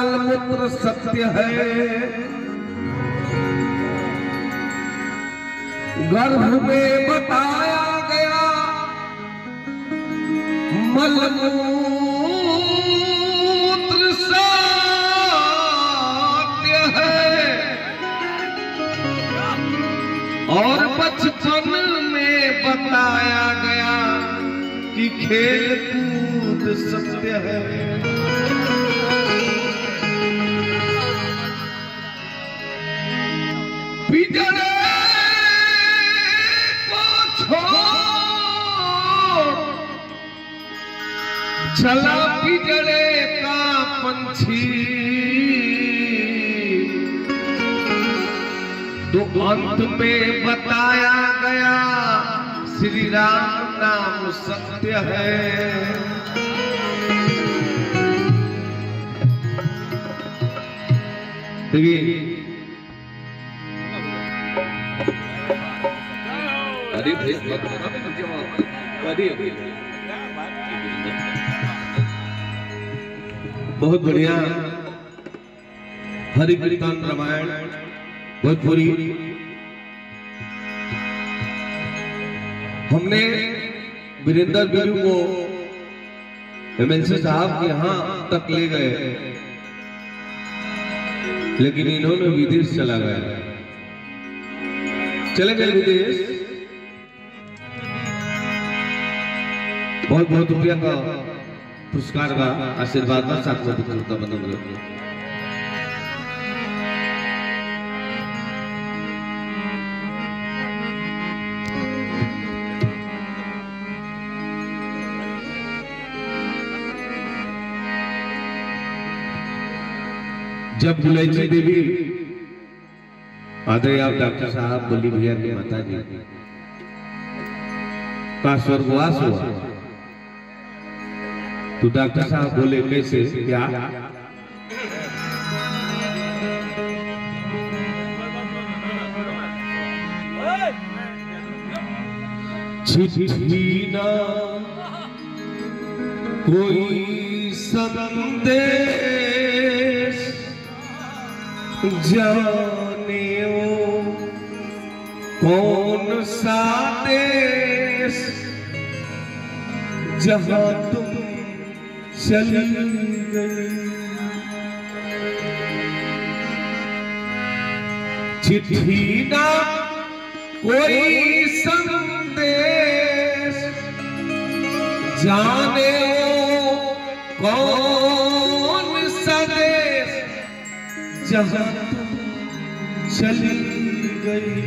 मलमूत्र सत्य है, गर्भ में बताया गया मलमूत्र सत्य है, और बचपन में बताया गया कि खेल कूद सत्य है। पिजड़े को छोड़ चला पिजड़े का पंछी, तो अंत में बताया गया श्री राम नाम सत्य है। देखिए बहुत बढ़िया हरि कीर्तन रामायण भोजपुरी हमने वीरेंद्र बीरू को एमएलसी साहब के यहाँ तक ले गए, लेकिन इन्होंने विदेश चला गया, चले गए विदेश। बहुत बहुत रुपया का पुरस्कार का आशीर्वाद का साथ में करता बना। जब गुलैची देवी आदरणीय आप डॉक्टर साहब बोली भैया की माता जी का स्वर्गवास हुआ, तो डॉक्टर साहब बोले कैसे क्या? चिट्ठी ना कोई संदेश जाने वो कौन सा देश जहां तुम चली गई। चिट्ठी ना कोई संदेश जाने वो कौन सा देश जहां तुम चली गई।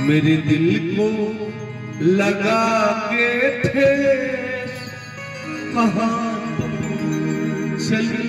मेरे दिल को लगा के ठेस कहाँ तुम चली